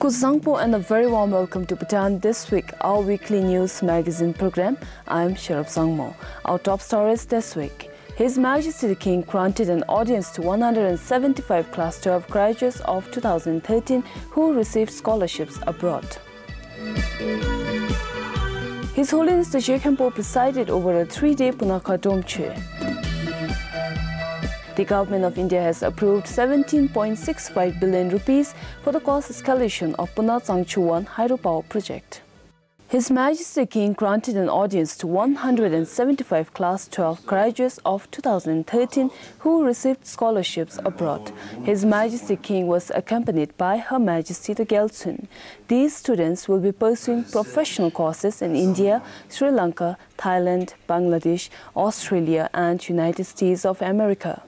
Kuzangpo and a very warm welcome to Bhutan This Week, our weekly news magazine program. I'm Sharab Sangmo. Our top stories this week. His Majesty the King granted an audience to 175 Class 12 graduates of 2013 who received scholarships abroad. His Holiness the Jekhampo presided over a 3-day Punakha Domche. The Government of India has approved 17.65 billion rupees for the cost escalation of Puna Changchuan hydropower project. His Majesty the King granted an audience to 175 Class 12 graduates of 2013 who received scholarships abroad. His Majesty the King was accompanied by Her Majesty the Geltsun. These students will be pursuing professional courses in India, Sri Lanka, Thailand, Bangladesh, Australia and United States of America.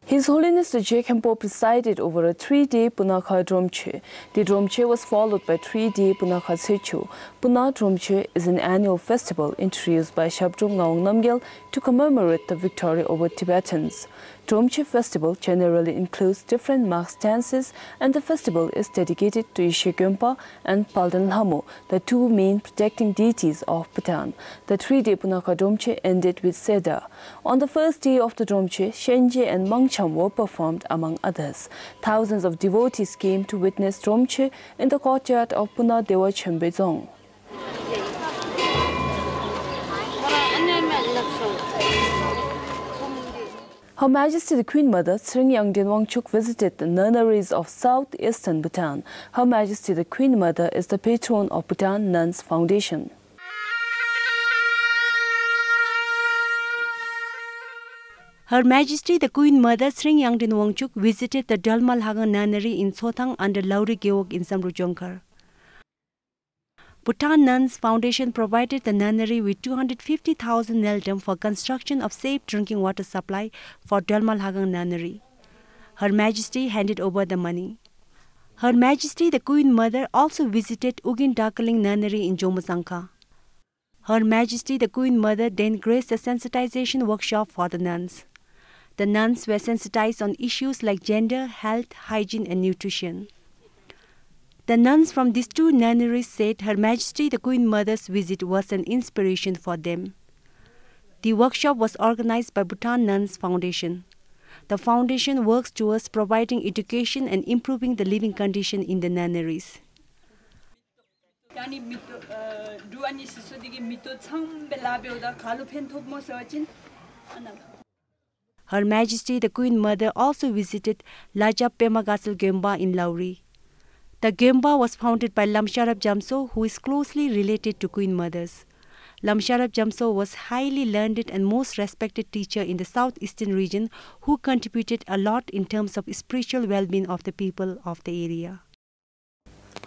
His Holiness the Jekhampo presided over a 3-day Punakha Dromche. The Dromche was followed by 3-day Punakha Sechu. Puna Dromche is an annual festival introduced by Shabdrung Ngawang Namgyal to commemorate the victory over Tibetans. Dromche festival generally includes different mask dances, and the festival is dedicated to Ishe Gyumpa and Palden Lhamo, the two main protecting deities of Bhutan. The 3-day Punakha Dromche ended with Seda. On the first day of the Dromche, Shenje and Mangcham were performed among others. Thousands of devotees came to witness Dromche in the courtyard of Puna Dewa Chembezong. Her Majesty the Queen Mother Sring Yangden Wangchuk visited the nunneries of southeastern Bhutan. Her Majesty the Queen Mother is the patron of Bhutan Nuns Foundation. Her Majesty the Queen Mother Sring Yangden Wangchuk visited the Dalmalhaga Nunnery in Sothang under Lauri Geog in Samrujonkar. Bhutan Nuns Foundation provided the nunnery with 250,000 neldom for construction of safe drinking water supply for Dalmalhagang Nunnery. Her Majesty handed over the money. Her Majesty the Queen Mother also visited Ugin Dakaling Nunnery in Jomosanka. Her Majesty the Queen Mother then graced a sensitization workshop for the nuns. The nuns were sensitized on issues like gender, health, hygiene and nutrition. The nuns from these two nunneries said Her Majesty the Queen Mother's visit was an inspiration for them. The workshop was organized by Bhutan Nuns Foundation. The foundation works towards providing education and improving the living condition in the nunneries. Her Majesty the Queen Mother also visited Lajap Pemagasal Gemba in Lauri. The Gemba was founded by Lamsharab Jamso, who is closely related to Queen Mothers. Lamsharab Jamso was highly learned and most respected teacher in the southeastern region who contributed a lot in terms of spiritual well-being of the people of the area.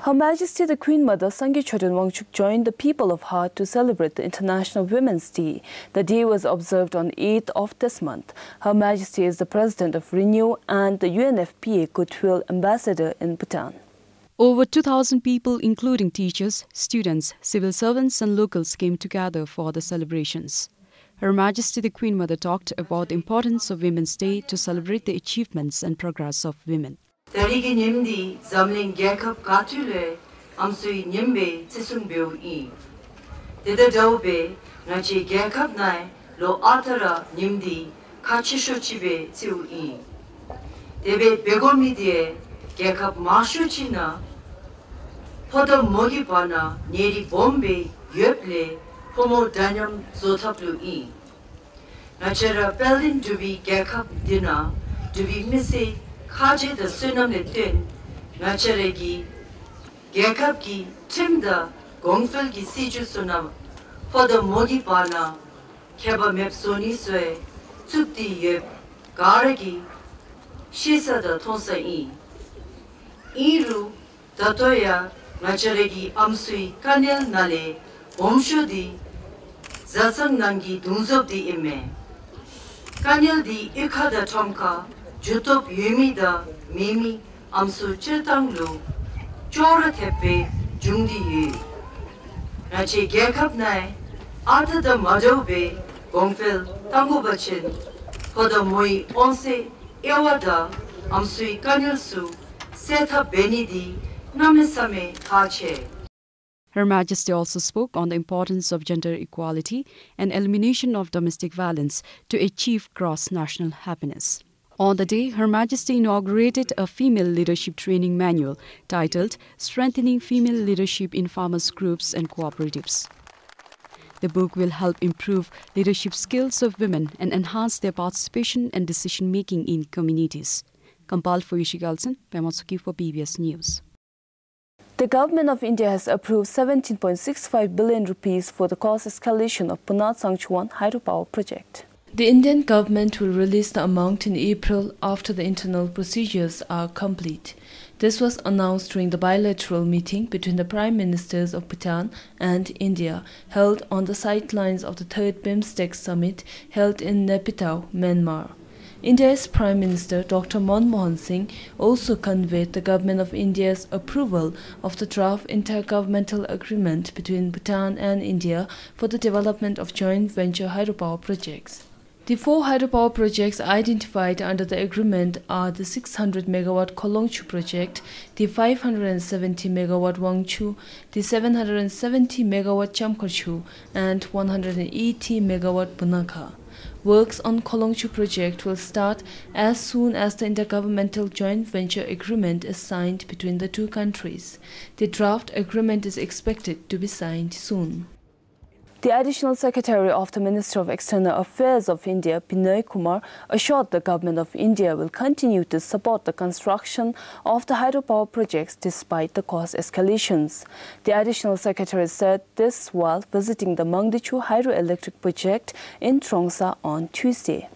Her Majesty the Queen Mother Sangye Chodron Wangchuk joined the people of Heart to celebrate the International Women's Day. The day was observed on 8th of this month. Her Majesty is the President of Renew and the UNFPA Goodwill Ambassador in Bhutan. Over 2,000 people, including teachers, students, civil servants and locals came together for the celebrations. Her Majesty the Queen Mother talked about the importance of Women's Day to celebrate the achievements and progress of women. Gekap mashu china podo mogi bana neri bombe yeple pomo danyam zotaplu I nachera pelin dubi gekap dina dubi mise khaje the sunam ne ten nachere gi gekap gi timda gongfel gi siju sunam podo mogi bana keba mep soni swe tsukti yep garagi shisa da tonsa I Iru Tatoya Nacharegi Amsui Kanel Nale Omshudi Zasang Nangi Dunzob di Ime Kanel di Ikada Tomka Jutop Yumida Mimi Amsu Chirtanglu Chora Tepe Jungdi Yu Nachi Gekap Nai Ata da Majobe Gongfel Tangubachin Poda Moi Onse Ewada Amsui Kanel Su Seta Benidi Namisame Kache. Her Majesty also spoke on the importance of gender equality and elimination of domestic violence to achieve cross-national happiness. On the day, Her Majesty inaugurated a female leadership training manual titled Strengthening Female Leadership in Farmers' Groups and Cooperatives. The book will help improve leadership skills of women and enhance their participation and decision-making in communities. Compiled for Yushi Galson, Pemotsuki for PBS News. The government of India has approved 17.65 billion rupees for the cost escalation of Bhutan This hydropower project. The Indian government will release the amount in April after the internal procedures are complete. This was announced during the bilateral meeting between the Prime Ministers of Bhutan and India held on the sidelines of the 3rd BIMSTEC summit held in Naypyidaw, Myanmar. India's Prime Minister Dr. Manmohan Singh also conveyed the Government of India's approval of the draft intergovernmental agreement between Bhutan and India for the development of joint venture hydropower projects. The 4 hydropower projects identified under the agreement are the 600 MW Kolongchu project, the 570 MW Wangchu, the 770 MW Chamkarchu, and 180 MW Bunakha. Works on Kolongchu project will start as soon as the intergovernmental joint venture agreement is signed between the two countries. The draft agreement is expected to be signed soon. The Additional Secretary of the Ministry of External Affairs of India, Binay Kumar, assured the Government of India will continue to support the construction of the hydropower projects despite the cost escalations. The Additional Secretary said this while visiting the Mangdechu hydroelectric project in Trongsa on Tuesday.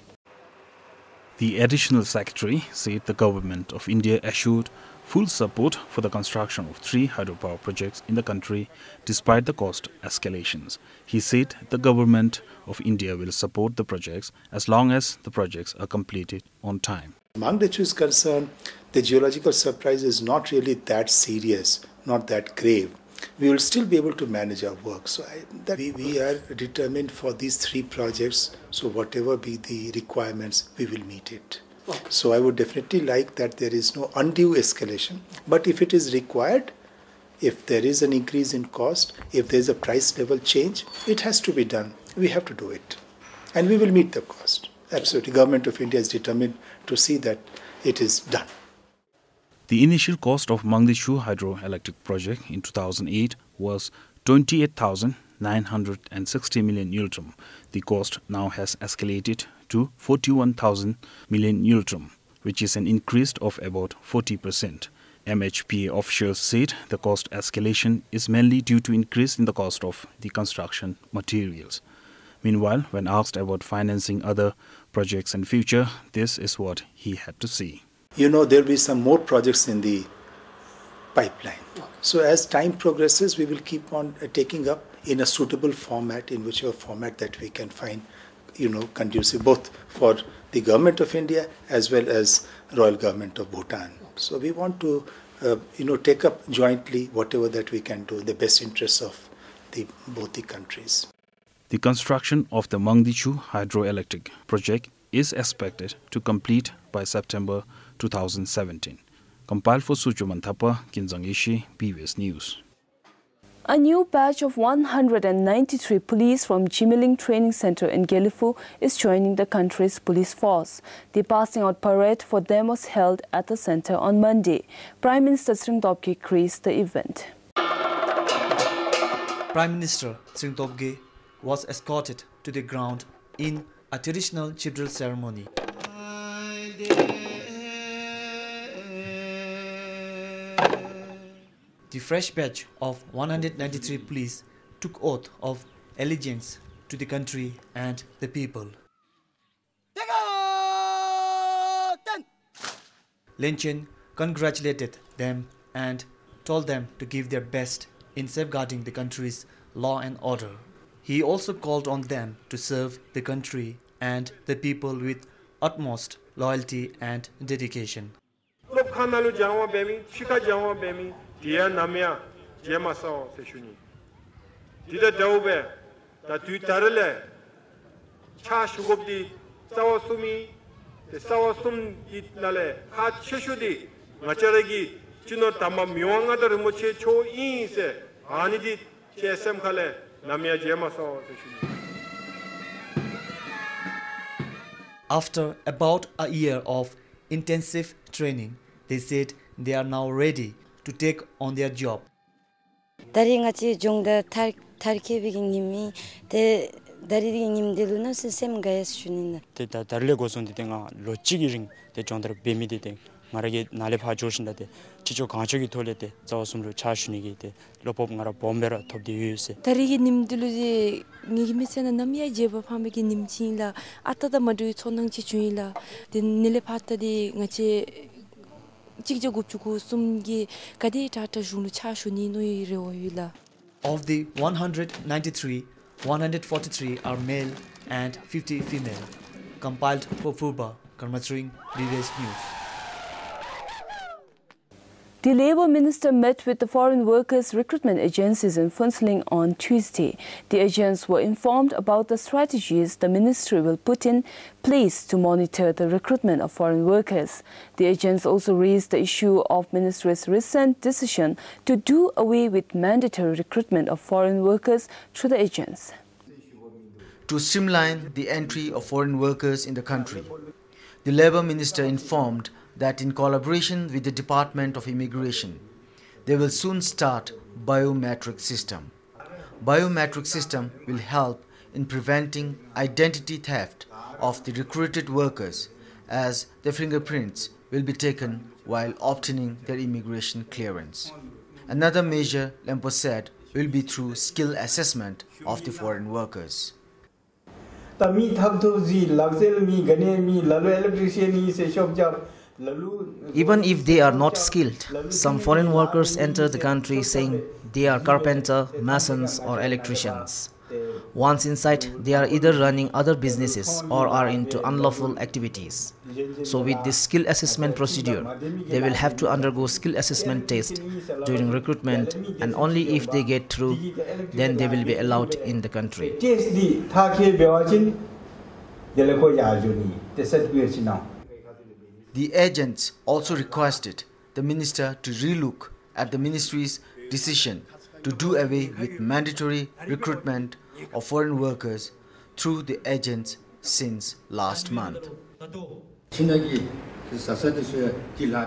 The Additional Secretary said the Government of India assured full support for the construction of 3 hydropower projects in the country despite the cost escalations. He said the Government of India will support the projects as long as the projects are completed on time. Mangdechu is concerned, the geological surprise is not really that serious, not that grave. We will still be able to manage our work. So we are determined for these 3 projects, so whatever be the requirements, we will meet it. So I would definitely like that there is no undue escalation. But if it is required, if there is an increase in cost, if there is a price level change, it has to be done. We have to do it. And we will meet the cost. Absolutely. Government of India is determined to see that it is done. The initial cost of Mangdechu hydroelectric project in 2008 was 28,960 million Yultrum. The cost now has escalated to 41,000 million Yultrum, which is an increase of about 40%. MHPA officials said the cost escalation is mainly due to increase in the cost of the construction materials. Meanwhile, when asked about financing other projects in future, this is what he had to say. You know, there will be some more projects in the pipeline. So as time progresses, we will keep on taking up in a suitable format, in whichever format that we can find, conducive both for the Government of India as well as Royal Government of Bhutan. So we want to, take up jointly whatever that we can do in the best interests of both the countries. The construction of the Mangdechu hydroelectric project is expected to complete by September 2017. Compiled for Suchuman Thapa, Kinzang Ishi, PBS News. A new batch of 193 police from Jimiling Training Center in Gelifu is joining the country's police force. The passing out parade for them was held at the center on Monday. Prime Minister Sringtopge graced the event. Prime Minister Sringtopge was escorted to the ground in a traditional chief drill ceremony. The fresh batch of 193 police took oath of allegiance to the country and the people. Lenchen congratulated them and told them to give their best in safeguarding the country's law and order. He also called on them to serve the country and the people with utmost loyalty and dedication. Dia namya jema sao se shuni dida daube da tu tarale cha shugobdi sawasumi te sawasum itlale khat sheshudi ngacharegi 진노 담마 묘앙아들 뭐체 초인세 아니디 제셈 칼레 남이야 제마서 되시니. After about a year of intensive training, they said they are now ready to take on their job. 다리같이 종다 탈케비기님이 대 다리기님들은 시스템가에 수준이나. 대 다르레 고선디가 로직이링 대 종들 베미디데 말하게 날레파 조신다데 지조 강적이 돌레데 자왔음로 차슈니게데 로법가라 bombe라 톱디 유세. 다리기님들이 니기메세나 남이야 제바 파메기 님친라 아따다 마두 촌낭치 주일라 데 닐레파타디 같이 직접급주고 숨기 가디 타타 주누 차슈니 노이레오일라. Of the 193, 143 are male and 50 female. Compiled for Furba, Karmatring, BBS News. The Labour Minister met with the foreign workers recruitment agencies in Phuntsling on Tuesday. The agents were informed about the strategies the ministry will put in place to monitor the recruitment of foreign workers. The agents also raised the issue of ministry's recent decision to do away with mandatory recruitment of foreign workers through the agents. To streamline the entry of foreign workers in the country, the Labour Minister informed that in collaboration with the Department of Immigration, they will soon start biometric system. Biometric system will help in preventing identity theft of the recruited workers, as their fingerprints will be taken while obtaining their immigration clearance. Another measure, Lempo said, will be through skill assessment of the foreign workers. Even if they are not skilled, some foreign workers enter the country saying they are carpenter, masons or electricians. Once inside, they are either running other businesses or are into unlawful activities. So with this skill assessment procedure, they will have to undergo skill assessment test during recruitment, and only if they get through, then they will be allowed in the country. The agents also requested the minister to relook at the ministry's decision to do away with mandatory recruitment of foreign workers through the agents since last month.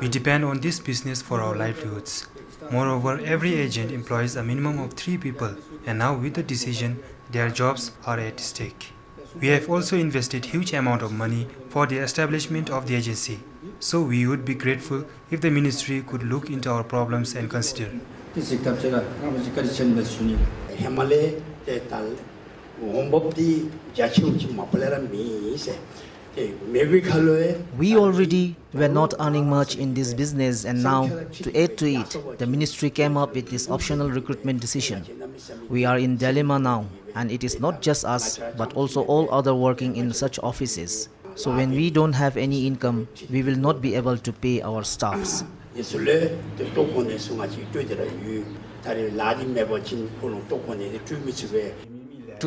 We depend on this business for our livelihoods. Moreover, every agent employs a minimum of 3 people, and now with the decision, their jobs are at stake. We have also invested huge amount of money for the establishment of the agency. So we would be grateful if the ministry could look into our problems and consider. We already were not earning much in this business, and now, to add to it, the ministry came up with this optional recruitment decision. We are in dilemma now, and it is not just us, but also all other working in such offices. So when we don't have any income, we will not be able to pay our staffs. To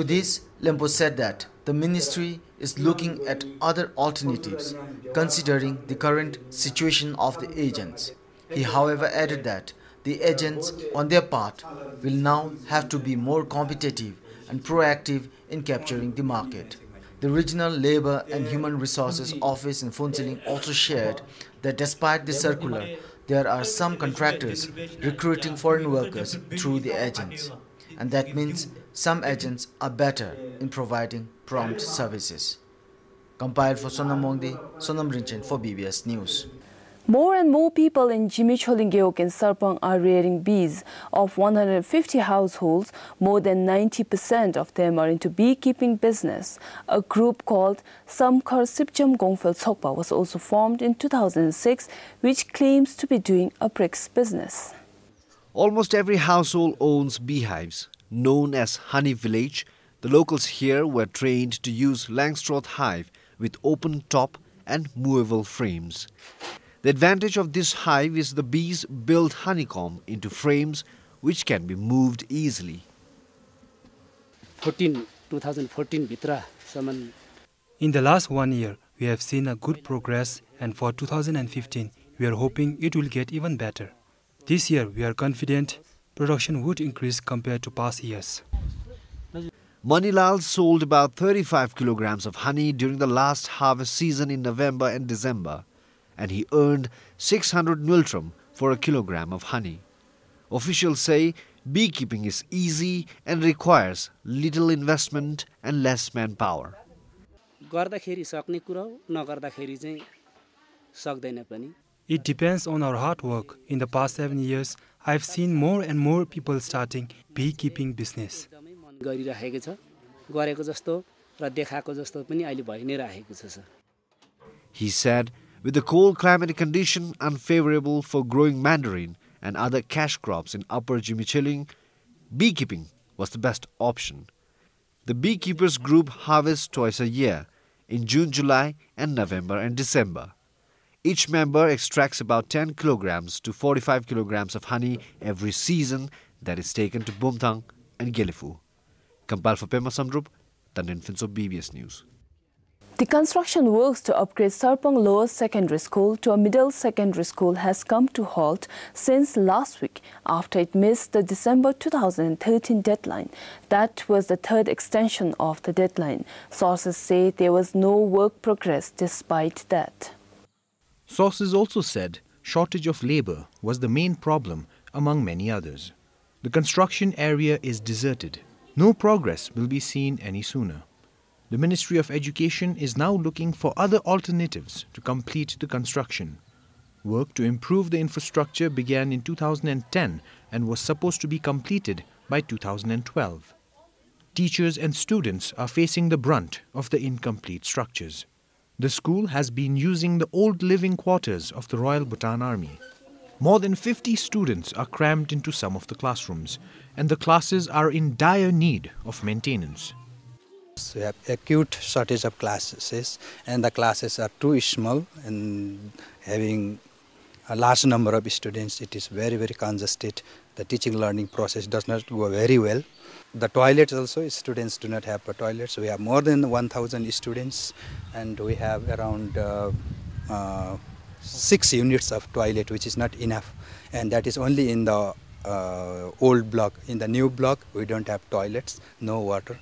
this, Lempo said that the ministry is looking at other alternatives, considering the current situation of the agents. He, however, added that the agents, on their part, will now have to be more competitive and proactive in capturing the market. The Regional Labour and Human Resources Office in Phuntsling also shared that despite the circular, there are some contractors recruiting foreign workers through the agents. And that means some agents are better in providing prompt services. Compiled for Sonam Mongdi, Sonam Rinchen for BBS News. More and more people in Jimicholingeok and Sarpang are rearing bees. Of 150 households, more than 90% of them are into beekeeping business. A group called Samkar Sipcham Gongfel Tsokpa was also formed in 2006, which claims to be doing a bricks business. Almost every household owns beehives. Known as Honey Village, the locals here were trained to use Langstroth hive with open top and movable frames. The advantage of this hive is the bees build honeycomb into frames which can be moved easily. 2014 In the last 1 year, we have seen a good progress, and for 2015, we are hoping it will get even better. This year, we are confident production would increase compared to past years. Manilal sold about 35 kilograms of honey during the last harvest season in November and December, and he earned 600 nultrum for a kilogram of honey. Officials say beekeeping is easy and requires little investment and less manpower. It depends on our hard work. In the past 7 years, I've seen more and more people starting beekeeping business. He said, with the cold climatic condition unfavorable for growing mandarin and other cash crops in Upper Jimichiling, beekeeping was the best option. The beekeepers group harvests twice a year, in June, July and November and December. Each member extracts about 10 kilograms to 45 kilograms of honey every season that is taken to Bhutan and Gelifu. Kampal for Pema Samdrup, Tanden Finso, BBS News. The construction works to upgrade Sarpong Lower Secondary School to a middle secondary school has come to halt since last week after it missed the December 2013 deadline. That was the third extension of the deadline. Sources say there was no work progress despite that. Sources also said shortage of labor was the main problem among many others. The construction area is deserted. No progress will be seen any sooner. The Ministry of Education is now looking for other alternatives to complete the construction. Work to improve the infrastructure began in 2010 and was supposed to be completed by 2012. Teachers and students are facing the brunt of the incomplete structures. The school has been using the old living quarters of the Royal Bhutan Army. More than 50 students are crammed into some of the classrooms, and the classes are in dire need of maintenance. We have acute shortage of classes, and the classes are too small, and having a large number of students, it is very, very congested. The teaching learning process does not go very well. The toilets also, students do not have toilets. We have more than 1,000 students, and we have around 6 units of toilet, which is not enough. And that is only in the old block. In the new block, we don't have toilets, no water.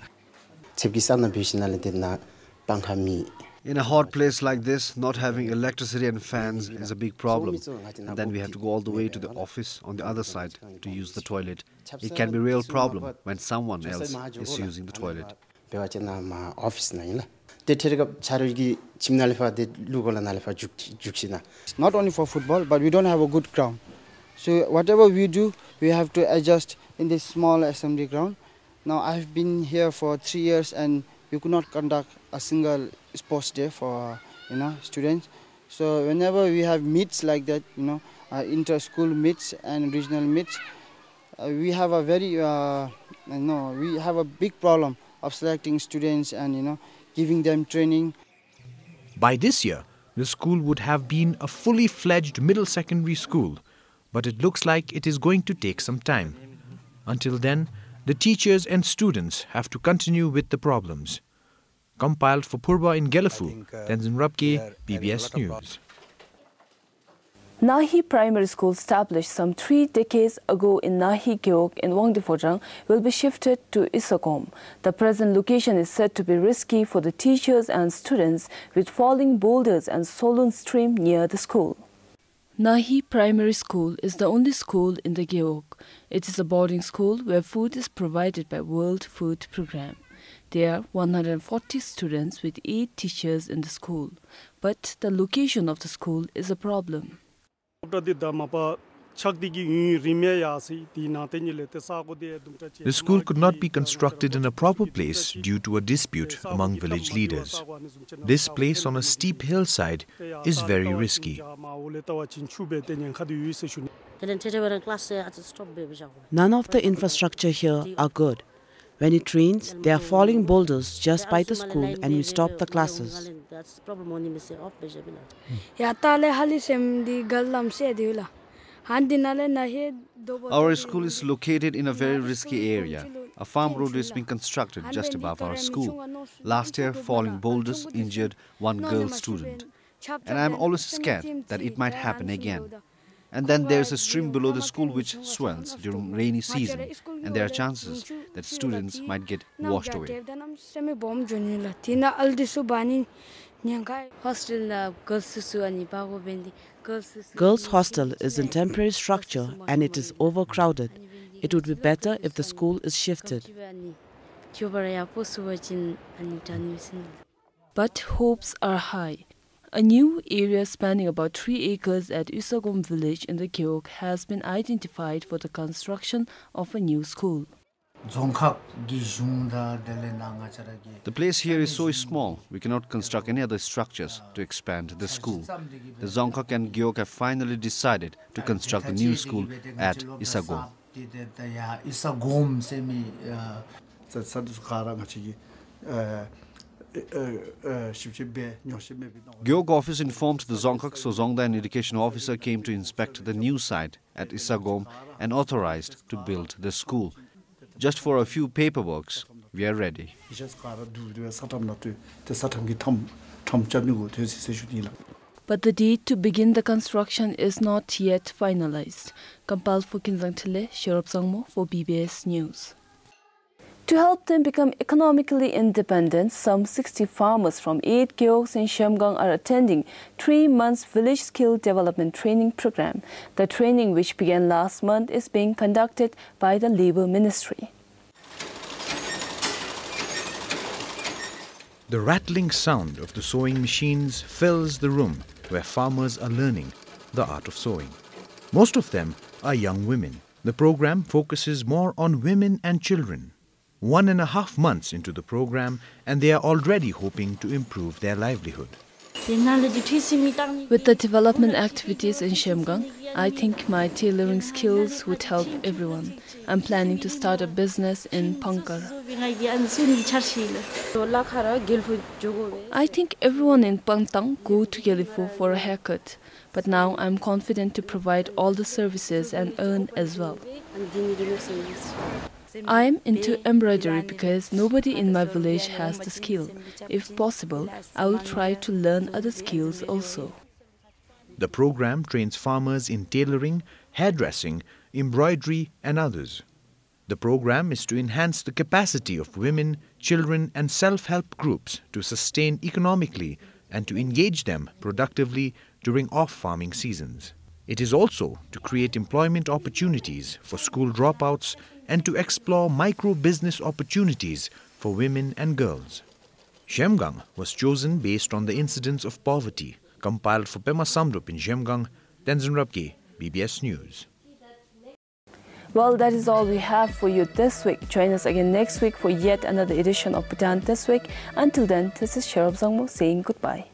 In a hot place like this, not having electricity and fans is a big problem. And then we have to go all the way to the office on the other side to use the toilet. It can be a real problem when someone else is using the toilet. Not only for football, but we don't have a good ground. So whatever we do, we have to adjust in this small assembly ground. Now I've been here for 3 years and we could not conduct a single sports day for students. So whenever we have meets like that, inter-school meets and regional meets, we have a very we have a big problem of selecting students and giving them training. By this year, the school would have been a fully fledged middle secondary school, but it looks like it is going to take some time. Until then, the teachers and students have to continue with the problems. Compiled for Purba in Gelifu, Tenzin Rabke, PBS News. Nahi Primary School, established some 3 decades ago in Nahi Geok in Wangdifojang, will be shifted to Isokom. The present location is said to be risky for the teachers and students with falling boulders and Solun stream near the school. Nahi Primary School is the only school in the Geok. It is a boarding school where food is provided by World Food Programme. There are 140 students with 8 teachers in the school, but the location of the school is a problem. The school could not be constructed in a proper place due to a dispute among village leaders. This place on a steep hillside is very risky. None of the infrastructure here are good. When it rains, there are falling boulders just by the school and we stop the classes. Our school is located in a very risky area. A farm road is being constructed just above our school. Last year, falling boulders injured one girl student. And I am always scared that it might happen again. And then there's a stream below the school which swells during rainy season, and there are chances that students might get washed away. Girls' hostel is in temporary structure and it is overcrowded. It would be better if the school is shifted. But hopes are high. A new area spanning about 3 acres at Usagom village in the Gyeok has been identified for the construction of a new school. The place here is so small, we cannot construct any other structures to expand the school. The Dzongkhag and Gyeok have finally decided to construct a new school at Isagom. Gyeok office informed the Dzongkhag, so Dzongda, an education officer, came to inspect the new site at Isagom and authorized to build the school. Just for a few paperworks, we are ready. But the date to begin the construction is not yet finalized. Kampal for Kinzangtile, Sherop Sangmo for BBS News. To help them become economically independent, some 60 farmers from 8 Gyeoks in Shamgang are attending 3 months village skill development training program. The training, which began last month, is being conducted by the Labour Ministry. The rattling sound of the sewing machines fills the room where farmers are learning the art of sewing. Most of them are young women. The program focuses more on women and children. 1.5 months into the program, and they are already hoping to improve their livelihood. With the development activities in Shamgang, I think my tailoring skills would help everyone. I'm planning to start a business in Pankar. I think everyone in Pangtang go to Gelifo for a haircut, but now I'm confident to provide all the services and earn as well. I am into embroidery because nobody in my village has the skill. If possible, I will try to learn other skills also. The program trains farmers in tailoring, hairdressing, embroidery and others. The program is to enhance the capacity of women, children and self-help groups to sustain economically and to engage them productively during off-farming seasons. It is also to create employment opportunities for school dropouts and to explore micro-business opportunities for women and girls. Shamgang was chosen based on the incidence of poverty. Compiled for Pema Samrup in Shamgang, Tenzin Rabke, BBS News. Well, that is all we have for you this week. Join us again next week for yet another edition of Bhutan This Week. Until then, this is Sherop Zangmo saying goodbye.